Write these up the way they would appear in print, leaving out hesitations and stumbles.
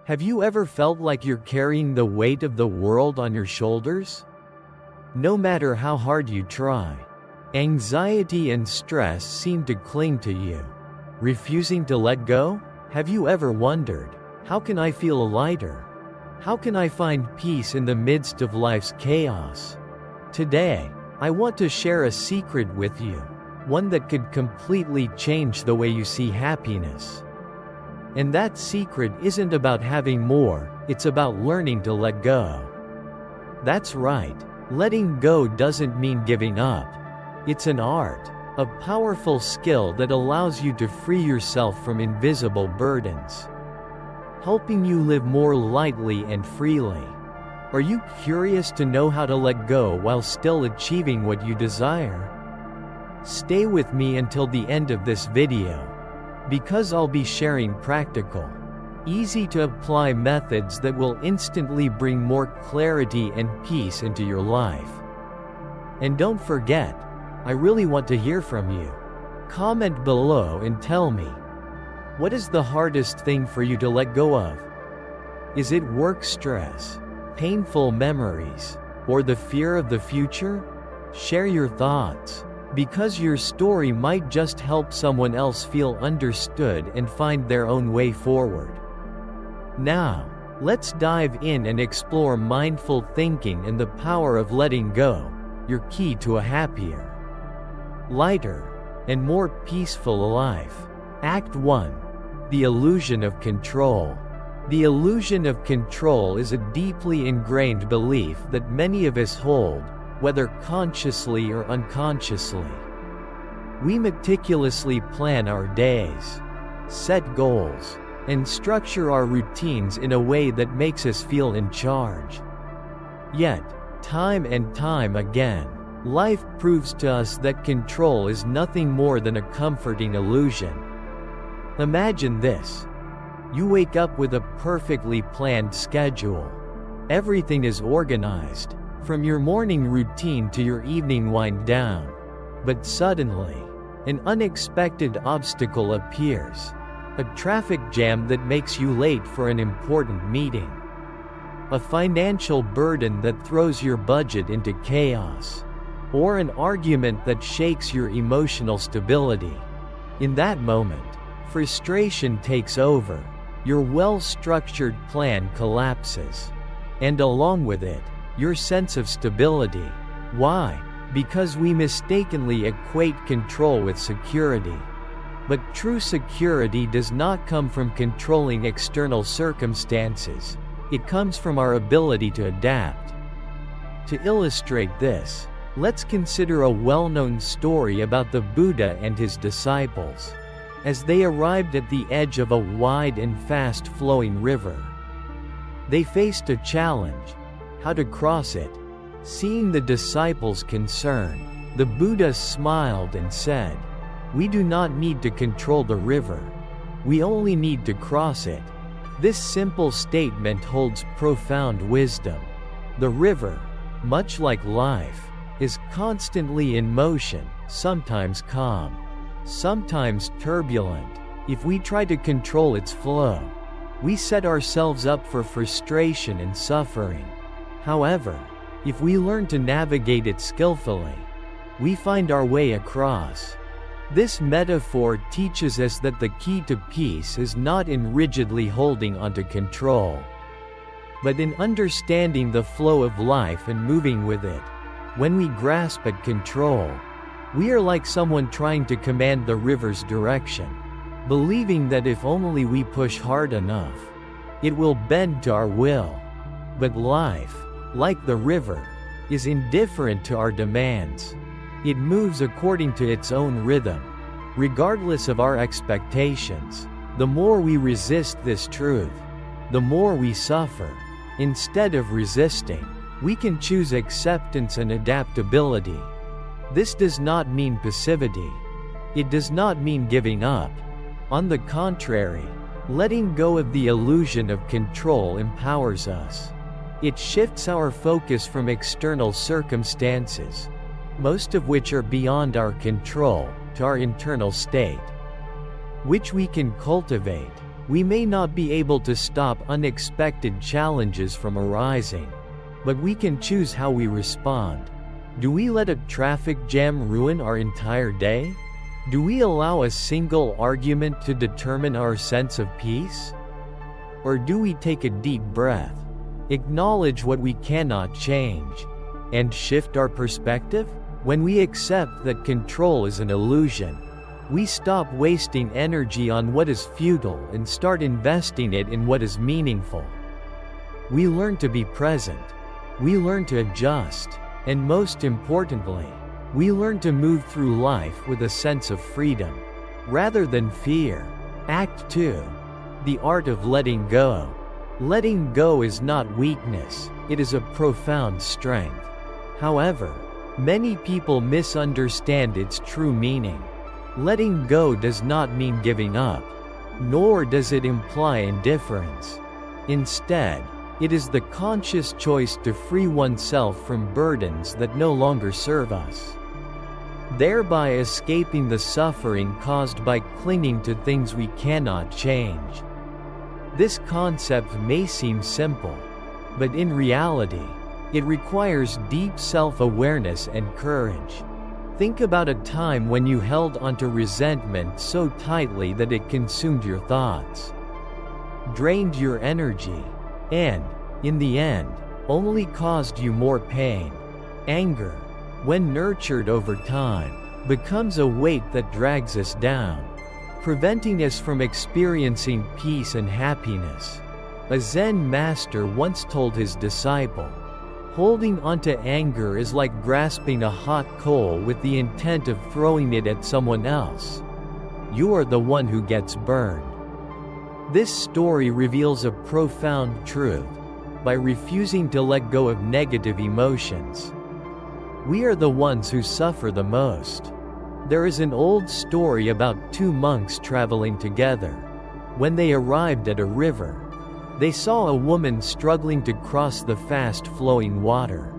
Have you ever felt like you're carrying the weight of the world on your shoulders? No matter how hard you try, anxiety and stress seem to cling to you, refusing to let go? Have you ever wondered, how can I feel lighter? How can I find peace in the midst of life's chaos? Today, I want to share a secret with you, one that could completely change the way you see happiness. And that secret isn't about having more, it's about learning to let go. That's right, letting go doesn't mean giving up. It's an art, a powerful skill that allows you to free yourself from invisible burdens, helping you live more lightly and freely. Are you curious to know how to let go while still achieving what you desire? Stay with me until the end of this video, because I'll be sharing practical, easy-to-apply methods that will instantly bring more clarity and peace into your life. And don't forget, I really want to hear from you. Comment below and tell me, what is the hardest thing for you to let go of? Is it work stress, painful memories, or the fear of the future? Share your thoughts, because your story might just help someone else feel understood and find their own way forward. Now, let's dive in and explore mindful thinking and the power of letting go, your key to a happier, lighter, and more peaceful life. Act 1. The illusion of control. The illusion of control is a deeply ingrained belief that many of us hold, whether consciously or unconsciously. We meticulously plan our days, set goals, and structure our routines in a way that makes us feel in charge. Yet, time and time again, life proves to us that control is nothing more than a comforting illusion. Imagine this. You wake up with a perfectly planned schedule. Everything is organized, from your morning routine to your evening wind down. But suddenly, an unexpected obstacle appears. A traffic jam that makes you late for an important meeting. A financial burden that throws your budget into chaos. Or an argument that shakes your emotional stability. In that moment, frustration takes over. Your well-structured plan collapses. And along with it, your sense of stability. Why? Because we mistakenly equate control with security. But true security does not come from controlling external circumstances. It comes from our ability to adapt. To illustrate this, let's consider a well-known story about the Buddha and his disciples. As they arrived at the edge of a wide and fast-flowing river, they faced a challenge: how to cross it. Seeing the disciples' concern, the Buddha smiled and said, "We do not need to control the river. We only need to cross it." This simple statement holds profound wisdom. The river, much like life, is constantly in motion, sometimes calm, sometimes turbulent. If we try to control its flow, we set ourselves up for frustration and suffering. However, if we learn to navigate it skillfully, we find our way across. This metaphor teaches us that the key to peace is not in rigidly holding onto control, but in understanding the flow of life and moving with it. When we grasp at control, we are like someone trying to command the river's direction, believing that if only we push hard enough, it will bend to our will. But life, like the river, is indifferent to our demands. It moves according to its own rhythm, regardless of our expectations. The more we resist this truth, the more we suffer. Instead of resisting, we can choose acceptance and adaptability. This does not mean passivity. It does not mean giving up. On the contrary, letting go of the illusion of control empowers us. It shifts our focus from external circumstances, most of which are beyond our control, to our internal state, which we can cultivate. We may not be able to stop unexpected challenges from arising, but we can choose how we respond. Do we let a traffic jam ruin our entire day? Do we allow a single argument to determine our sense of peace? Or do we take a deep breath, acknowledge what we cannot change, and shift our perspective? When we accept that control is an illusion, we stop wasting energy on what is futile and start investing it in what is meaningful. We learn to be present. We learn to adjust. And most importantly, we learn to move through life with a sense of freedom, rather than fear. Act 2. The art of letting go. Letting go is not weakness, it is a profound strength. However, many people misunderstand its true meaning. Letting go does not mean giving up, nor does it imply indifference. Instead, it is the conscious choice to free oneself from burdens that no longer serve us, thereby escaping the suffering caused by clinging to things we cannot change. This concept may seem simple, but in reality, it requires deep self-awareness and courage. Think about a time when you held onto resentment so tightly that it consumed your thoughts, drained your energy, and, in the end, only caused you more pain. Anger, when nurtured over time, becomes a weight that drags us down, preventing us from experiencing peace and happiness. A Zen master once told his disciple, "Holding onto anger is like grasping a hot coal with the intent of throwing it at someone else. You are the one who gets burned." This story reveals a profound truth. By refusing to let go of negative emotions, we are the ones who suffer the most. There is an old story about two monks traveling together. When they arrived at a river, they saw a woman struggling to cross the fast-flowing water.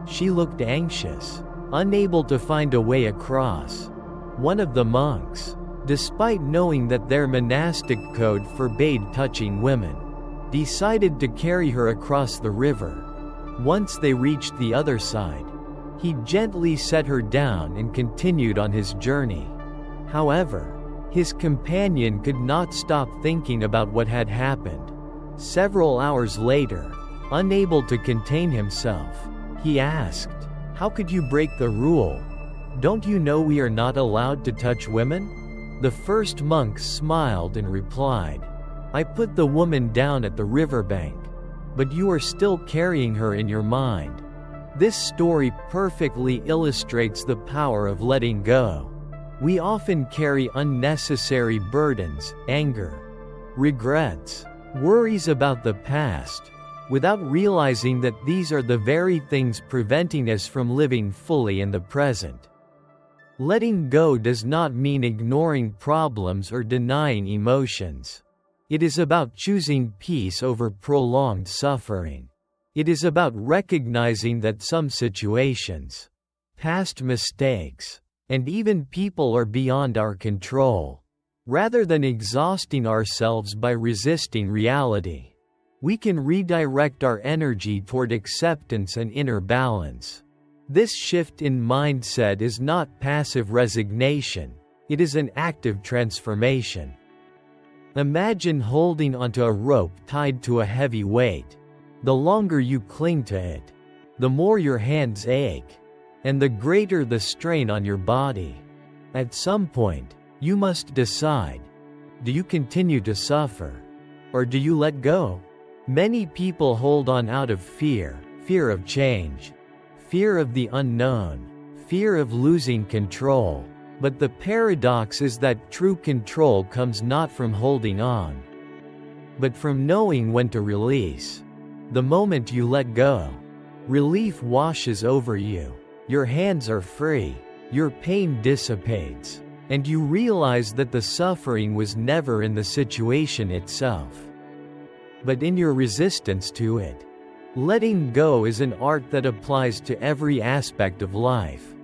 She looked anxious, unable to find a way across. One of the monks, despite knowing that their monastic code forbade touching women, decided to carry her across the river. Once they reached the other side, he gently set her down and continued on his journey. However, his companion could not stop thinking about what had happened. Several hours later, unable to contain himself, he asked, "How could you break the rule? Don't you know we are not allowed to touch women?" The first monk smiled and replied, "I put the woman down at the riverbank, but you are still carrying her in your mind." This story perfectly illustrates the power of letting go. We often carry unnecessary burdens, anger, regrets, worries about the past, without realizing that these are the very things preventing us from living fully in the present. Letting go does not mean ignoring problems or denying emotions. It is about choosing peace over prolonged suffering. It is about recognizing that some situations, past mistakes, and even people are beyond our control. Rather than exhausting ourselves by resisting reality, we can redirect our energy toward acceptance and inner balance. This shift in mindset is not passive resignation, it is an active transformation. Imagine holding onto a rope tied to a heavy weight. The longer you cling to it, the more your hands ache, and the greater the strain on your body. At some point, you must decide, do you continue to suffer, or do you let go? Many people hold on out of fear of change, fear of the unknown, fear of losing control. But the paradox is that true control comes not from holding on, but from knowing when to release. The moment you let go, relief washes over you. Your hands are free, your pain dissipates, and you realize that the suffering was never in the situation itself, but in your resistance to it. Letting go is an art that applies to every aspect of life.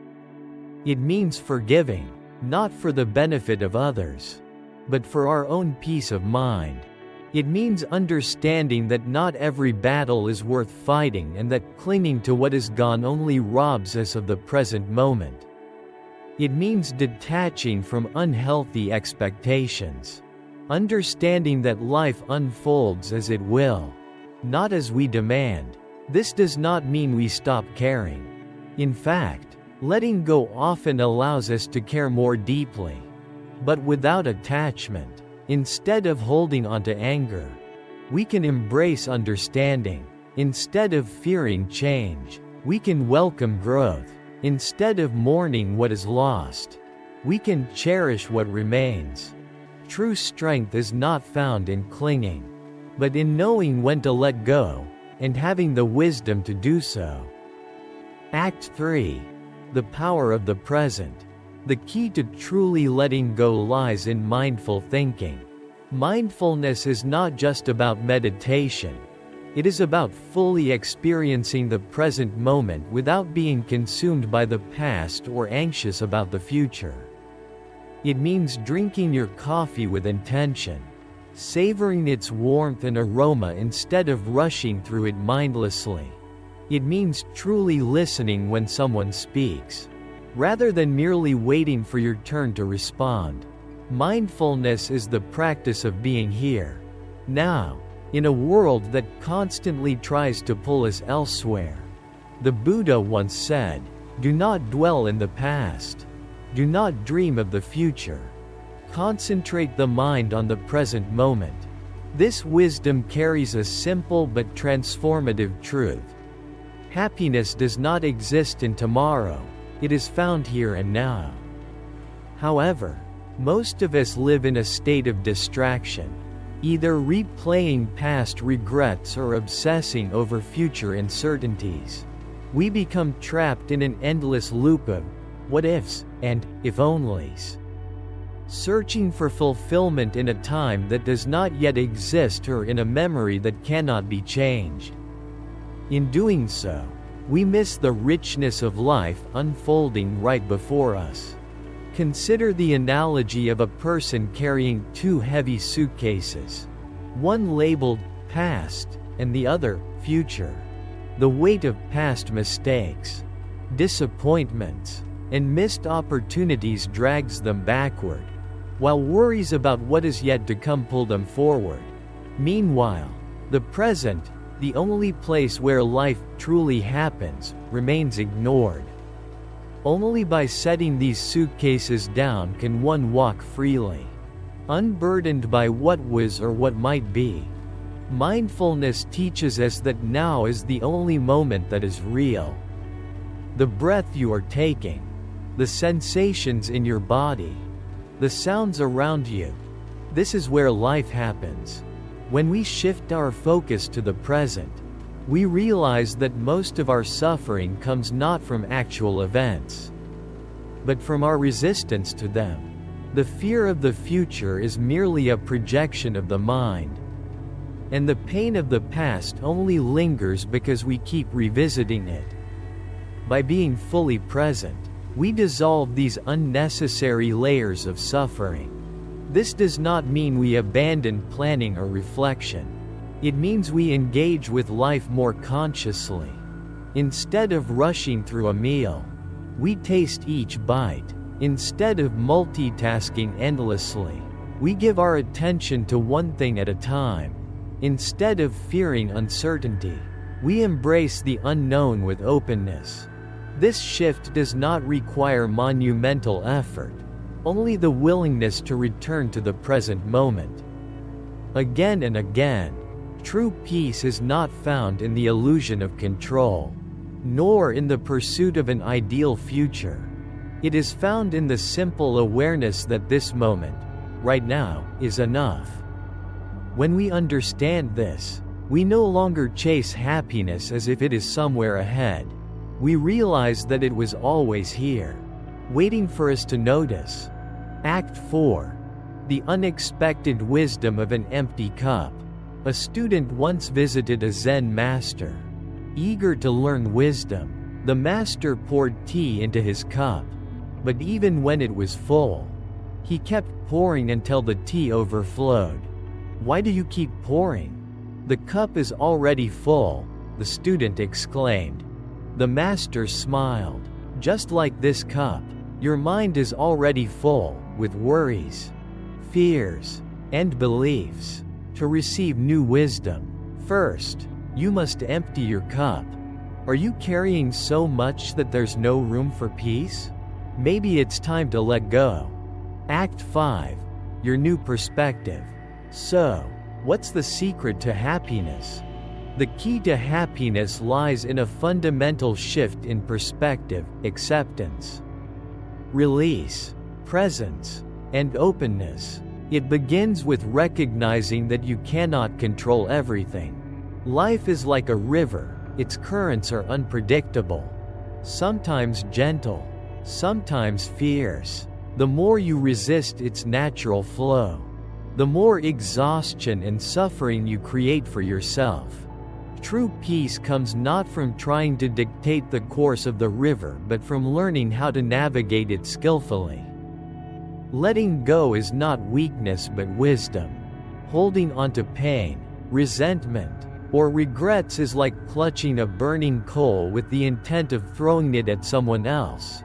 It means forgiving, not for the benefit of others, but for our own peace of mind. It means understanding that not every battle is worth fighting and that clinging to what is gone only robs us of the present moment. It means detaching from unhealthy expectations. Understanding that life unfolds as it will, not as we demand. This does not mean we stop caring. In fact, letting go often allows us to care more deeply, but without attachment. Instead of holding on to anger, we can embrace understanding. Instead of fearing change, we can welcome growth. Instead of mourning what is lost, we can cherish what remains. True strength is not found in clinging, but in knowing when to let go, and having the wisdom to do so. Act 3. The power of the present. The key to truly letting go lies in mindful thinking. Mindfulness is not just about meditation. It is about fully experiencing the present moment without being consumed by the past or anxious about the future. It means drinking your coffee with intention, savoring its warmth and aroma instead of rushing through it mindlessly. It means truly listening when someone speaks, rather than merely waiting for your turn to respond. Mindfulness is the practice of being here, now, in a world that constantly tries to pull us elsewhere. The Buddha once said, "Do not dwell in the past. Do not dream of the future. Concentrate the mind on the present moment." This wisdom carries a simple but transformative truth. Happiness does not exist in tomorrow, it is found here and now. However, most of us live in a state of distraction, either replaying past regrets or obsessing over future uncertainties. We become trapped in an endless loop of what ifs and if onlys, searching for fulfillment in a time that does not yet exist or in a memory that cannot be changed. In doing so, we miss the richness of life unfolding right before us. Consider the analogy of a person carrying two heavy suitcases, one labeled past and the other future. The weight of past mistakes, disappointments, and missed opportunities drags them backward, while worries about what is yet to come pull them forward. Meanwhile, the present, the only place where life truly happens, remains ignored. Only by setting these suitcases down can one walk freely, unburdened by what was or what might be. Mindfulness teaches us that now is the only moment that is real. The breath you are taking, the sensations in your body, the sounds around you. This is where life happens. When we shift our focus to the present, we realize that most of our suffering comes not from actual events, but from our resistance to them. The fear of the future is merely a projection of the mind, and the pain of the past only lingers because we keep revisiting it. By being fully present, we dissolve these unnecessary layers of suffering. This does not mean we abandon planning or reflection. It means we engage with life more consciously. Instead of rushing through a meal, we taste each bite. Instead of multitasking endlessly, we give our attention to one thing at a time. Instead of fearing uncertainty, we embrace the unknown with openness. This shift does not require monumental effort, only the willingness to return to the present moment. Again and again, true peace is not found in the illusion of control, nor in the pursuit of an ideal future. It is found in the simple awareness that this moment, right now, is enough. When we understand this, we no longer chase happiness as if it is somewhere ahead. We realize that it was always here, waiting for us to notice. Act 4. The unexpected wisdom of an empty cup. A student once visited a Zen master. Eager to learn wisdom, the master poured tea into his cup. But even when it was full, he kept pouring until the tea overflowed. Why do you keep pouring? The cup is already full, the student exclaimed. The master smiled. Just like this cup, your mind is already full, with worries, fears, and beliefs. To receive new wisdom, first, you must empty your cup. Are you carrying so much that there's no room for peace? Maybe it's time to let go. Act 5. Your new perspective. So, what's the secret to happiness? The key to happiness lies in a fundamental shift in perspective, acceptance, release, presence, and openness. It begins with recognizing that you cannot control everything. Life is like a river, its currents are unpredictable. Sometimes gentle, sometimes fierce. The more you resist its natural flow, the more exhaustion and suffering you create for yourself. True peace comes not from trying to dictate the course of the river but from learning how to navigate it skillfully. Letting go is not weakness but wisdom. Holding onto pain, resentment, or regrets is like clutching a burning coal with the intent of throwing it at someone else.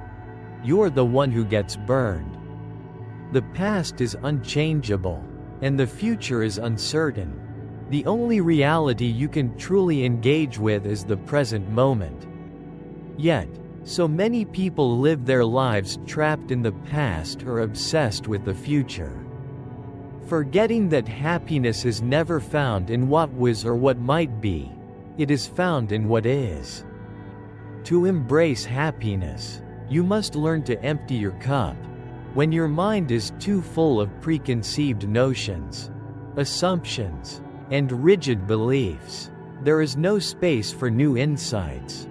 You're the one who gets burned. The past is unchangeable, and the future is uncertain. The only reality you can truly engage with is the present moment. Yet, so many people live their lives trapped in the past or obsessed with the future, forgetting that happiness is never found in what was or what might be. It is found in what is. To embrace happiness, you must learn to empty your cup. When your mind is too full of preconceived notions, assumptions, and rigid beliefs, there is no space for new insights,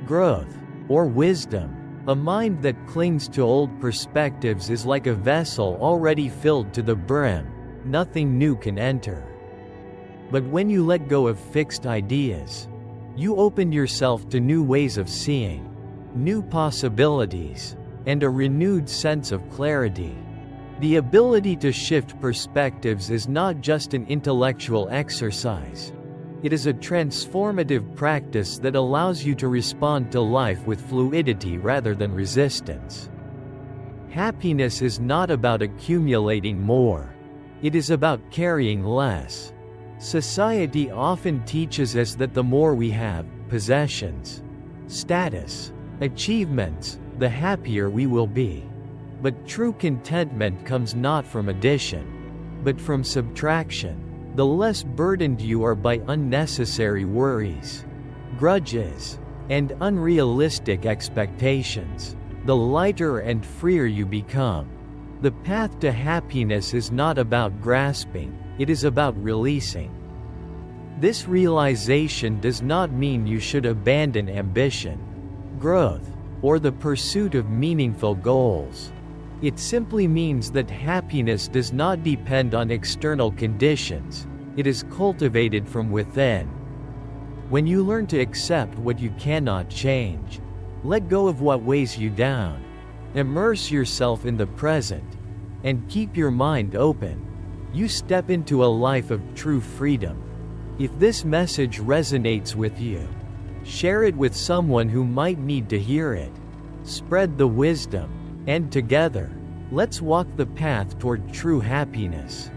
growth, or wisdom. A mind that clings to old perspectives is like a vessel already filled to the brim. Nothing new can enter. But when you let go of fixed ideas, you open yourself to new ways of seeing, new possibilities, and a renewed sense of clarity. The ability to shift perspectives is not just an intellectual exercise. It is a transformative practice that allows you to respond to life with fluidity rather than resistance. Happiness is not about accumulating more. It is about carrying less. Society often teaches us that the more we have, possessions, status, achievements, the happier we will be. But true contentment comes not from addition, but from subtraction. The less burdened you are by unnecessary worries, grudges, and unrealistic expectations, the lighter and freer you become. The path to happiness is not about grasping, it is about releasing. This realization does not mean you should abandon ambition, growth, or the pursuit of meaningful goals. It simply means that happiness does not depend on external conditions, it is cultivated from within. When you learn to accept what you cannot change, let go of what weighs you down, immerse yourself in the present, and keep your mind open, you step into a life of true freedom. If this message resonates with you, share it with someone who might need to hear it. Spread the wisdom, and together, let's walk the path toward true happiness.